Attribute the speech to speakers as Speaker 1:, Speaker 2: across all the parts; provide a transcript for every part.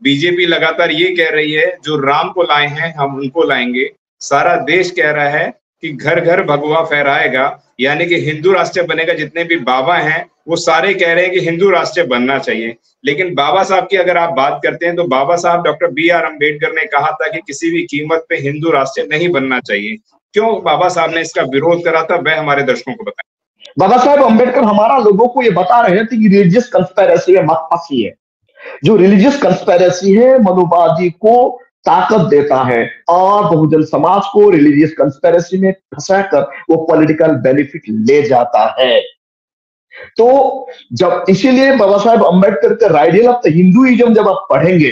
Speaker 1: BJP लगातार ये कह रही है जो राम को लाए हैं हम उनको लाएंगे। सारा देश कह रहा है कि घर घर भगवा फहराएगा, यानी कि हिंदू राष्ट्र बनेगा। जितने भी बाबा हैं वो सारे कह रहे हैं कि हिंदू राष्ट्र बनना चाहिए। लेकिन बाबा साहब की अगर आप बात करते हैं तो बाबा साहब डॉक्टर BR अम्बेडकर ने कहा था कि किसी भी कीमत पे हिंदू राष्ट्र नहीं बनना चाहिए। क्यों बाबा साहब ने इसका विरोध करा था, वह हमारे दर्शकों को बताएं।
Speaker 2: बाबा साहेब अम्बेडकर हमारा लोगों को ये बता रहे थे कि रिलीजियस कंस्पिरेसी में मत फंसिए। जो रिलीजियस कंस्पिरेसी है मनुवादी को ताकत देता है और बहुजन समाज को रिलीजियस कंस्पिरेसी में फंसाकर वो पॉलिटिकल बेनिफिट ले जाता है। तो जब इसीलिए बाबा साहेब अम्बेडकर का रेडियल ऑफ हिंदुइज्म जब आप पढ़ेंगे,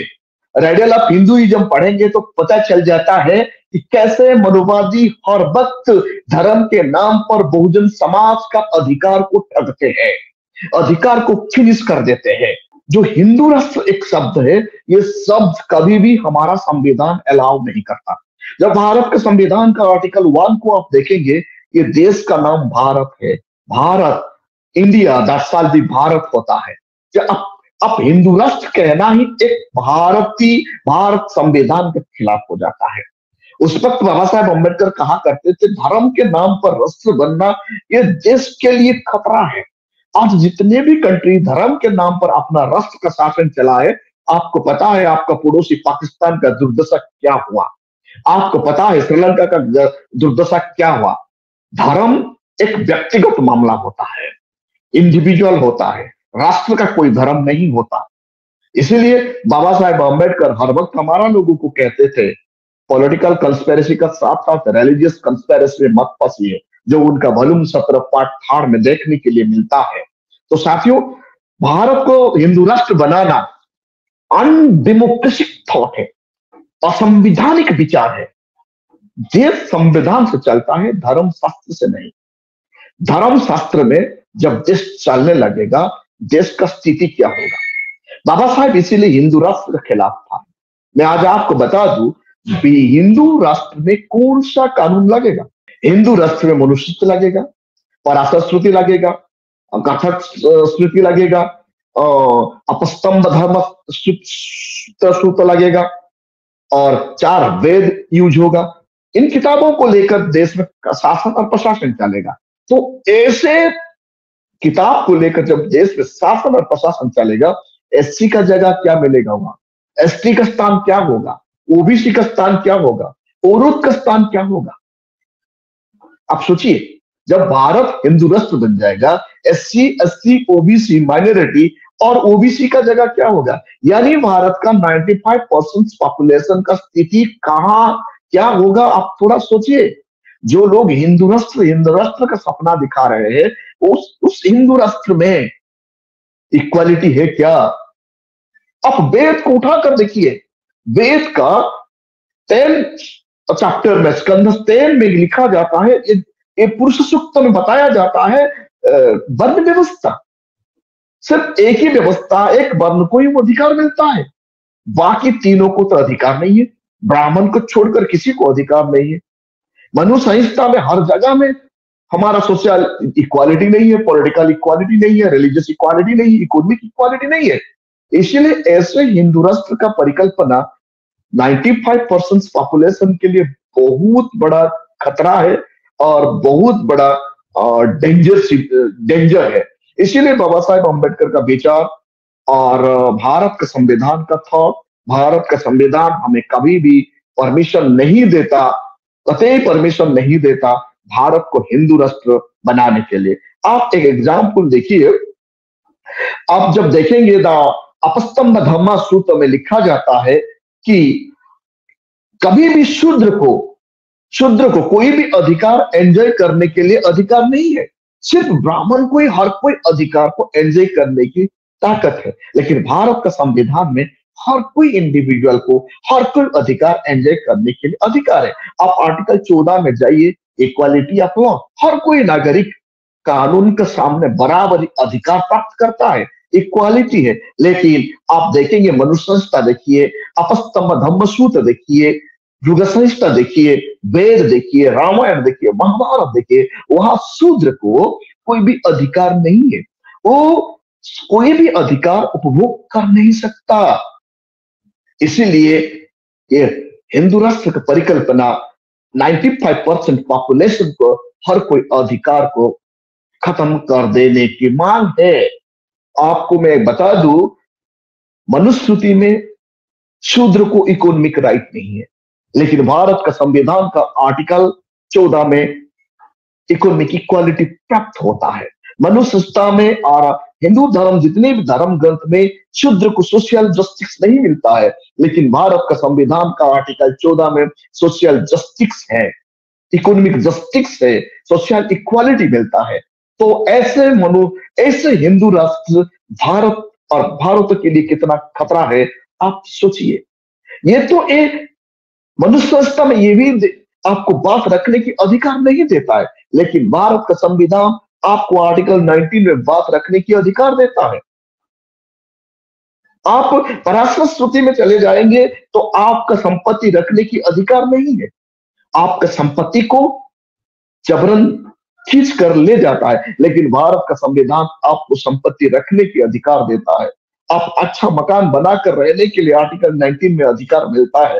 Speaker 2: रेडियल ऑफ हिंदुइज्म पढ़ेंगे तो पता चल जाता है कि कैसे मनुवादी हर वक्त धर्म के नाम पर बहुजन समाज का अधिकार को ठगते हैं, अधिकार को फिनिश कर देते हैं। जो हिंदू राष्ट्र एक शब्द है, ये शब्द कभी भी हमारा संविधान अलाउ नहीं करता। जब भारत के संविधान का आर्टिकल 1 को आप देखेंगे, ये देश का नाम भारत है। Bharat, India, that shall be Bharat होता है। अब हिंदू राष्ट्र कहना ही एक भारत संविधान के खिलाफ हो जाता है। उस वक्त बाबा साहेब अम्बेडकर कहा करते थे धर्म के नाम पर राष्ट्र बनना ये देश के लिए खतरा है। आज जितने भी कंट्री धर्म के नाम पर अपना राष्ट्र का शासन चलाए, आपको पता है आपका पड़ोसी पाकिस्तान का दुर्दशा क्या हुआ, आपको पता है श्रीलंका का दुर्दशा क्या हुआ। धर्म एक व्यक्तिगत मामला होता है, इंडिविजुअल होता है, राष्ट्र का कोई धर्म नहीं होता। इसीलिए बाबा साहेब अम्बेडकर हर वक्त हमारा लोगों को कहते थे पॉलिटिकल कंस्पिरेसी का साथ साथ रिलीजियस कंस्पिरेसी में मत फंसिए, जो उनका वॉल्यूम 17 पार्ट 3 में देखने के लिए मिलता है। तो साथियों, भारत को हिंदू राष्ट्र बनाना अनडेमोक्रेटिक थॉट है, असंवैधानिक विचार है। देश संविधान से चलता है, धर्म शास्त्र से नहीं। धर्म शास्त्र में जब देश चलने लगेगा, देश का स्थिति क्या होगा। बाबा साहब इसीलिए हिंदू राष्ट्र के खिलाफ था। मैं आज आपको बता दूं, हिंदू राष्ट्र में कौन सा कानून लगेगा। हिंदू राष्ट्र में मनुस्मृति लगेगा, पराशर श्रुति लगेगा, कथक श्रुति लगेगा, अपस्तंभ धर्म सूत्र लगेगा और 4 वेद यूज होगा। इन किताबों को लेकर देश में शासन और प्रशासन चलेगा। तो ऐसे किताब को लेकर जब देश में शासन और प्रशासन चलेगा, SC का जगह क्या मिलेगा वहां, ST का स्थान क्या होगा, OBC का स्थान क्या होगा, औरत का स्थान क्या होगा। आप सोचिए, जब भारत हिंदू राष्ट्र बन जाएगा, SC SC OBC माइनॉरिटी और OBC का जगह क्या होगा। यानी भारत का 95% पॉपुलेशन का स्थिति कहां क्या होगा। आप थोड़ा सोचिए, जो लोग हिंदू राष्ट्र का सपना दिखा रहे हैं, उस हिंदू राष्ट्र में इक्वालिटी है क्या। अब वेद को उठाकर देखिए, वेद का 10 चैप्टर में, स्कंध 10 में लिखा जाता है, ये पुरुष सूक्त में बताया जाता है वर्ण व्यवस्था। सिर्फ एक ही व्यवस्था, एक वर्ण को ही वो अधिकार मिलता है, बाकी तीनों को तो अधिकार नहीं है। ब्राह्मण को छोड़कर किसी को अधिकार नहीं है। मनुष्य संहिता में हर जगह में हमारा सोशल इक्वालिटी नहीं है, पॉलिटिकल इक्वालिटी नहीं है, रिलीजियस इक्वालिटी नहीं है, इकोनॉमिक इक्वालिटी नहीं है। इसलिए ऐसे हिंदू राष्ट्र का परिकल्पना 95% पॉपुलेशन के लिए बहुत बड़ा खतरा है और बहुत बड़ा डेंजर है। इसीलिए बाबा साहेब अम्बेडकर का विचार और भारत का संविधान का थॉट, भारत का संविधान हमें कभी भी परमिशन नहीं देता, कतई परमिशन नहीं देता भारत को हिंदू राष्ट्र बनाने के लिए। आप एक एग्जाम्पल देखिए, आप जब देखेंगे अपस्तंभ धर्म सूत्र में लिखा जाता है कि कभी भी शूद्र को कोई भी अधिकार एंजॉय करने के लिए अधिकार नहीं है। सिर्फ ब्राह्मण को ही हर कोई अधिकार को एंजॉय करने की ताकत है। लेकिन भारत का संविधान में हर कोई इंडिविजुअल को हर कोई अधिकार एंजॉय करने के लिए अधिकार है। आप आर्टिकल 14 में जाइए, इक्वालिटी ऑफ लॉ, हर कोई नागरिक कानून के सामने बराबरी अधिकार प्राप्त करता है, इक्वालिटी है। लेकिन आप देखेंगे मनुष्य संहिता देखिए, अपस्तंभ धम्म सूत्र देखिए, युग संहिता देखिए, वेद देखिए, रामायण देखिए, महाभारत देखिए, वहां शूद्र को कोई भी अधिकार नहीं है। वो कोई भी अधिकार उपभोग कर नहीं सकता। इसीलिए ये हिंदू राष्ट्र की परिकल्पना 95% पॉपुलेशन को, हर कोई अधिकार को खत्म कर देने की मांग है। आपको मैं बता दूं, मनुस्मृति में शूद्र को इकोनॉमिक राइट नहीं है, लेकिन भारत का संविधान का आर्टिकल 14 में इकोनॉमिक इक्वालिटी प्राप्त होता है। मनुष्यता में और हिंदू धर्म जितने भी धर्म ग्रंथ में शूद्र को सोशल जस्टिस नहीं मिलता है, लेकिन भारत का संविधान का आर्टिकल 14 में सोशल जस्टिस है, इकोनॉमिक जस्टिस है, सोशल इक्वालिटी मिलता है। तो ऐसे हिंदू राष्ट्र भारत और भारत के लिए कितना खतरा है आप सोचिए। ये तो एक मनुष्यता में ये भी आपको बात रखने की अधिकार नहीं देता है, लेकिन भारत का संविधान आपको आर्टिकल 19 में बात रखने की अधिकार देता है। आप पराशर श्रुति में चले जाएंगे तो आपका संपत्ति रखने की अधिकार नहीं है, आपका संपत्ति को जबरन खींच कर ले जाता है, लेकिन भारत का संविधान आपको संपत्ति रखने की अधिकार देता है। आप अच्छा मकान बनाकर रहने के लिए आर्टिकल 19 में अधिकार मिलता है।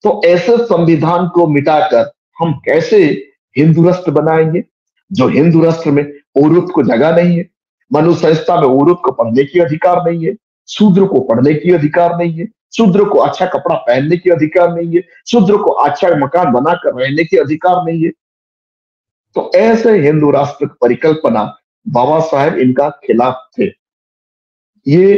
Speaker 2: तो ऐसे संविधान को मिटाकर हम कैसे हिंदू राष्ट्र बनाएंगे, जो हिंदू राष्ट्र में औरत को जगह नहीं है, मनुष्य संहिता में औरत को पढ़ने की अधिकार नहीं है, शूद्र को पढ़ने की अधिकार नहीं है, शूद्र को अच्छा कपड़ा पहनने की अधिकार नहीं है, शूद्र को अच्छा मकान बनाकर रहने की अधिकार नहीं है। तो ऐसे हिंदू राष्ट्र की परिकल्पना बाबा साहेब इनका खिलाफ थे। ये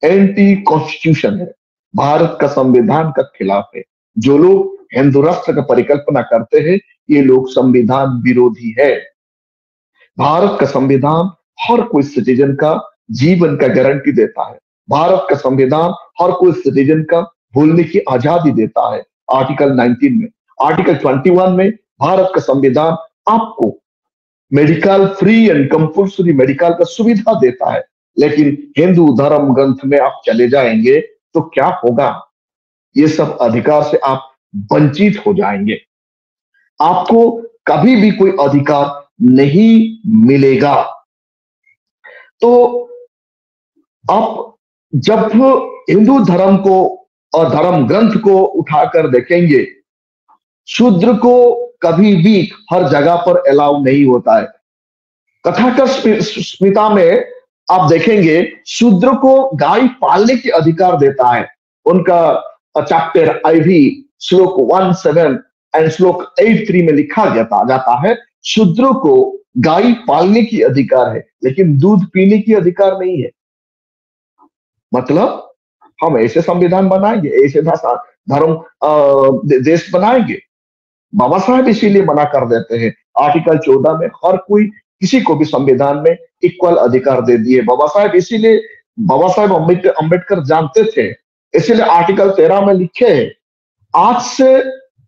Speaker 2: एंटी कॉन्स्टिट्यूशन है, भारत का संविधान का खिलाफ है। जो लोग हिंदू राष्ट्र का परिकल्पना करते हैं ये लोग संविधान विरोधी है। भारत का संविधान हर कोई सिटीजन का जीवन का गारंटी देता है। भारत का संविधान हर कोई सिटीजन का बोलने की आजादी देता है। आर्टिकल 19 में, आर्टिकल 21 में भारत का संविधान आपको medical free and compulsory medical का सुविधा देता है, लेकिन हिंदू धर्म ग्रंथ में आप चले जाएंगे तो क्या होगा, ये सब अधिकार से आप वंचित हो जाएंगे, आपको कभी भी कोई अधिकार नहीं मिलेगा। तो आप जब हिंदू धर्म को और धर्म ग्रंथ को उठाकर देखेंगे, शूद्र को कभी भी हर जगह पर अलाउ नहीं होता है। कथाकर स्मिता में आप देखेंगे शूद्र को गाय पालने की अधिकार देता है। उनका चैप्टर IV श्लोक 17 एंड श्लोक 83 में लिखा जाता है शूद्र को गाय पालने की अधिकार है, लेकिन दूध पीने की अधिकार नहीं है। मतलब हम ऐसे संविधान बनाएंगे, ऐसे धर्म देश बनाएंगे। बाबा साहब इसीलिए मना कर देते हैं। आर्टिकल 14 में हर कोई किसी को भी संविधान में इक्वल अधिकार दे दिए बाबा साहब। इसीलिए बाबा साहब अम्बेडकर जानते थे, इसीलिए आर्टिकल 13 में लिखे हैं। आज से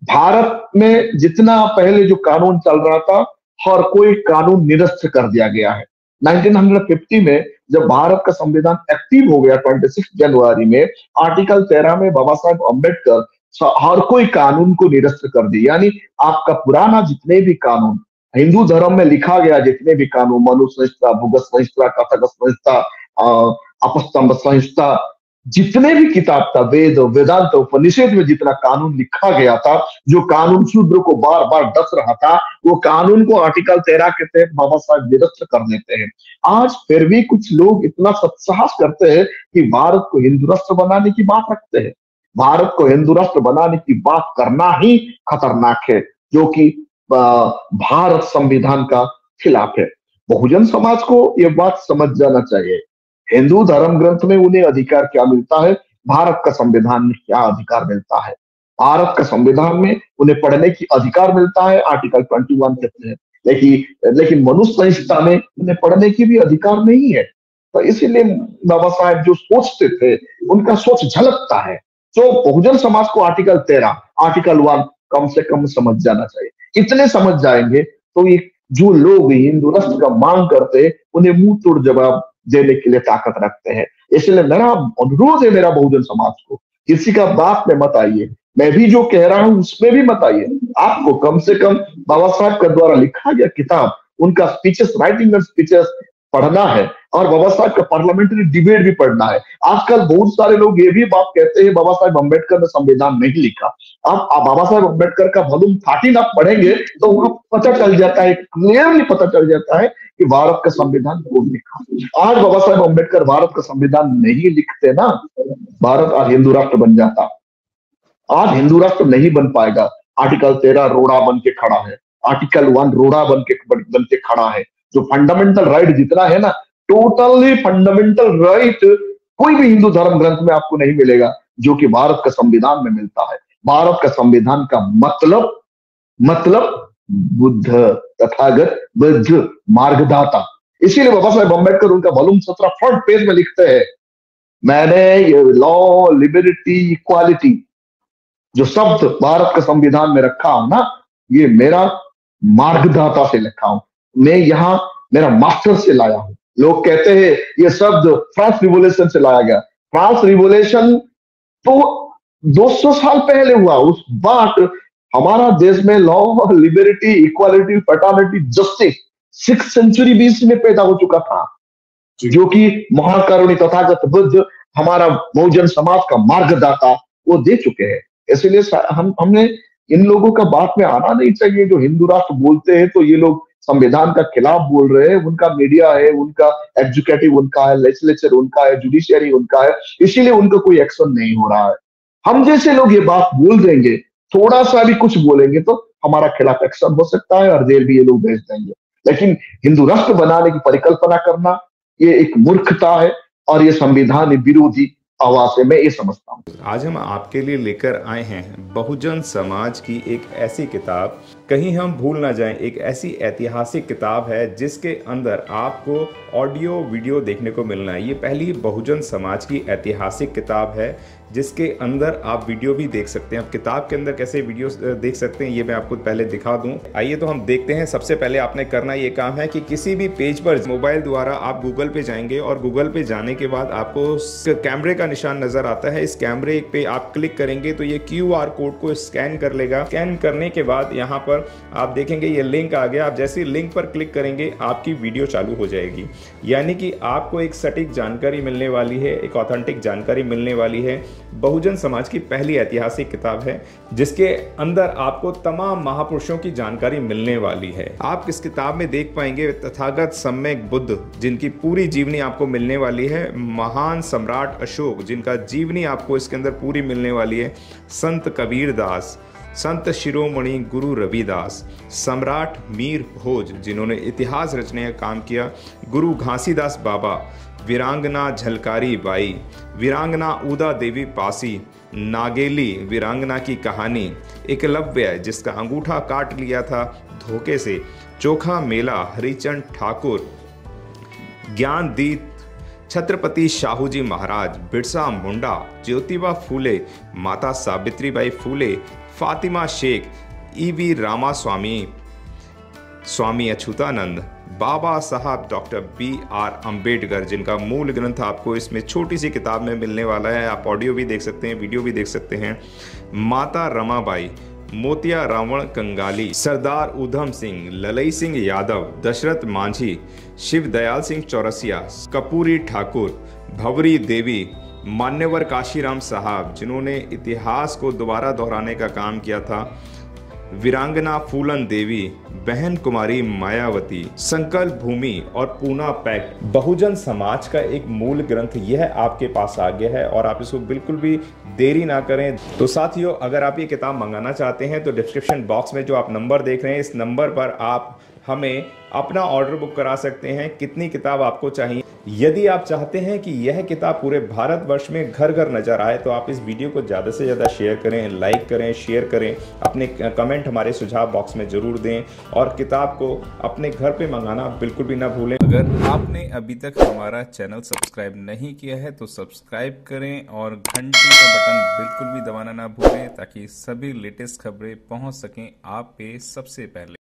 Speaker 2: भारत में जितना पहले जो कानून चल रहा था, हर कोई कानून निरस्त कर दिया गया है। 1950 में जब भारत का संविधान एक्टिव हो गया 26 जनवरी में, आर्टिकल 13 में बाबा साहब अम्बेडकर हर कोई कानून को निरस्त कर दिया। यानी आपका पुराना जितने भी कानून हिंदू धर्म में लिखा गया, जितने भी कानून, मनु संहिता, भूगत संहिता, कथक संहिता, अपस्तंभ संहिता, जितने भी किताब था, वेद, वेदांत, उपनिषद में जितना कानून लिखा गया था, जो कानून शूद्र को बार बार डस रहा था, वो कानून को आर्टिकल 13 के तहत बाबा साहब निरस्त कर देते हैं। आज फिर भी कुछ लोग इतना सत्साहस करते हैं कि भारत को हिंदू राष्ट्र बनाने की बात रखते हैं। भारत को हिंदू राष्ट्र बनाने की बात करना ही खतरनाक है, जो कि भारत संविधान का खिलाफ है। बहुजन समाज को यह बात समझ जाना चाहिए, हिंदू धर्म ग्रंथ में उन्हें अधिकार क्या मिलता है, भारत का संविधान में क्या अधिकार मिलता है। भारत का संविधान में उन्हें पढ़ने की अधिकार मिलता है आर्टिकल 21 के तहत, लेकिन मनुष्य संहिता में उन्हें पढ़ने की भी अधिकार नहीं है। तो इसीलिए बाबा साहब जो सोचते थे उनका सोच झलकता है। तो बहुजन समाज को आर्टिकल 13, आर्टिकल 1 कम से कम समझ जाना चाहिए। इतने समझ जाएंगे तो ये जो लोग हिंदू राष्ट्र का मांग करते उन्हें मुंह तोड़ जवाब देने के लिए ताकत रखते हैं। इसलिए मेरा अनुरोध है मेरा बहुजन समाज को, किसी का बात में मत आइए, मैं भी जो कह रहा हूं उसमें भी मत आइए। आपको कम से कम बाबा साहब के द्वारा लिखा गया किताब, उनका स्पीचेस, राइटिंग एंड स्पीचेस पढ़ना है और बाबा साहब का पार्लियामेंट्री डिबेट भी पढ़ना है। आजकल बहुत सारे लोग ये भी बात कहते हैं बाबा साहब अम्बेडकर ने संविधान नहीं लिखा। अब बाबा साहब अम्बेडकर का वॉल्यूम 13 आप पढ़ेंगे तो वहां पता चल जाता है, क्लियरली पता चल जाता है कि भारत का संविधान कौन लिखा। आज बाबा साहब अम्बेडकर भारत का संविधान नहीं लिखते ना, भारत आज हिंदू राष्ट्र बन जाता। आज हिंदू राष्ट्र नहीं बन पाएगा। आर्टिकल 13 रोड़ा बन के खड़ा है, आर्टिकल 1 रोड़ा बन के खड़ा है। जो फंडामेंटल राइट जितना है ना, टोटली फंडामेंटल राइट कोई भी हिंदू धर्म ग्रंथ में आपको नहीं मिलेगा जो कि भारत का संविधान में मिलता है। भारत का संविधान का मतलब बुद्ध, तथागत, बुद्ध, मार्गदाता। इसीलिए बाबा साहेब अम्बेडकर उनका वॉल्यूम 17 फ्रंट पेज में लिखते हैं, मैंने ये लॉ, लिबर्टी, इक्वालिटी जो शब्द भारत के संविधान में रखा हूं ना, ये मेरा मार्गदाता से लिखा हूं, मैं यहां मेरा मास्टर से लाया हूं। लोग कहते हैं ये शब्द फ्रांस रिवोल्यूशन से लाया गया। फ्रांस रिवोल्यूशन तो 200 साल पहले हुआ। उस बात हमारा देश में law, liberty, equality, fraternity, justice 6th century BC में पैदा हो चुका था, जो कि महाकरुणी तथागत बुद्ध हमारा बहुजन समाज का मार्गदाता वो दे चुके हैं। इसलिए हमने इन लोगों का बात में आना नहीं चाहिए। जो हिंदू राष्ट्र बोलते हैं तो ये लोग संविधान का खिलाफ बोल रहे हैं। उनका मीडिया है, उनका एग्जीक्यूटिव उनका है, लेजिस्लेचर उनका है, जुडिशियरी उनका है, इसीलिए उनका कोई एक्शन नहीं हो रहा है। हम जैसे लोग ये बात बोल देंगे, थोड़ा सा भी कुछ बोलेंगे तो हमारा खिलाफ एक्शन हो सकता है और जेल भी ये लोग भेज देंगे। लेकिन हिंदू राष्ट्र बनाने की परिकल्पना करना ये एक मूर्खता है और ये संविधान विरोधी आवाज है, मैं ये समझता हूँ।
Speaker 3: आज हम आपके लिए लेकर आए हैं बहुजन समाज की एक ऐसी किताब, कहीं हम भूल ना जाएं, एक ऐसी ऐतिहासिक किताब है जिसके अंदर आपको ऑडियो वीडियो देखने को मिलना है। ये पहली बहुजन समाज की ऐतिहासिक किताब है जिसके अंदर आप वीडियो भी देख सकते हैं। अब किताब के अंदर कैसे वीडियो देख सकते हैं ये मैं आपको पहले दिखा दूं। आइए तो हम देखते हैं। सबसे पहले आपने करना ये काम है कि किसी भी पेज पर मोबाइल द्वारा आप गूगल पे जाएंगे और गूगल पे जाने के बाद आपको कैमरे का निशान नजर आता है। इस कैमरे पे आप क्लिक करेंगे तो ये QR कोड को स्कैन कर लेगा। स्कैन करने के बाद यहाँ पर आप देखेंगे ये लिंक आ गया। आप जैसे लिंक पर क्लिक करेंगे आपकी वीडियो चालू हो जाएगी, यानी कि आपको एक सटीक जानकारी मिलने वाली है, एक ऑथेंटिक जानकारी मिलने वाली है। बहुजन समाज की पहली ऐतिहासिक किताब है जिसके अंदर आपको तमाम महापुरुषों की जानकारी मिलने वाली है। आप इस किताब में देख पाएंगे तथागत सम्यक बुद्ध जिनकी पूरी जीवनी आपको मिलने वाली है, महान सम्राट अशोक जिनका जीवनी आपको इसके अंदर पूरी मिलने वाली है, संत कबीर दास, संत शिरोमणि गुरु रविदास, सम्राट मीर भोज जिन्होंने इतिहास रचने का काम किया, गुरु घासीदास बाबा, वीरांगना झलकारी बाई, वीरांगना उदा देवी पासी, नागेली वीरांगना की कहानी, एकलव्य जिसका अंगूठा काट लिया था धोखे से, चोखा मेला हरिचंद ठाकुर, ज्ञानदीप छत्रपति शाहूजी महाराज, बिरसा मुंडा, ज्योतिबा फूले, माता सावित्रीबाई फूले, फातिमा शेख, EV रामास्वामी, स्वामी अच्युतानंद, बाबा साहब डॉक्टर BR अम्बेडकर जिनका मूल ग्रंथ आपको इसमें छोटी सी किताब में मिलने वाला है। आप ऑडियो भी देख सकते हैं, वीडियो भी देख सकते हैं। माता रमाबाई, मोतिया रावण कंगाली, सरदार उधम सिंह, ललई सिंह यादव, दशरथ मांझी, शिव दयाल सिंह चौरसिया, कपूरी ठाकुर, भवरी देवी, मान्यवर काशीराम साहब जिन्होंने इतिहास को दोबारा दोहराने का काम किया था, वीरांगना फूलन देवी, बहन कुमारी मायावती, संकल्प भूमि और पूना पैक्ट। बहुजन समाज का एक मूल ग्रंथ यह आपके पास आ गया है और आप इसको बिल्कुल भी देरी ना करें। तो साथियों, अगर आप ये किताब मंगाना चाहते हैं तो डिस्क्रिप्शन बॉक्स में जो आप नंबर देख रहे हैं इस नंबर पर आप हमें अपना ऑर्डर बुक करा सकते हैं। कितनी किताब आपको चाहिए? यदि आप चाहते हैं कि यह किताब पूरे भारतवर्ष में घर घर नजर आए तो आप इस वीडियो को ज़्यादा से ज़्यादा शेयर करें, लाइक करें, शेयर करें, अपने कमेंट हमारे सुझाव बॉक्स में ज़रूर दें और किताब को अपने घर पे मंगाना बिल्कुल भी ना भूलें।
Speaker 4: अगर आपने अभी तक हमारा चैनल सब्सक्राइब नहीं किया है तो सब्सक्राइब करें और घंटी का बटन बिल्कुल भी दबाना ना भूलें ताकि सभी लेटेस्ट खबरें पहुंच सकें आप पे सबसे पहले।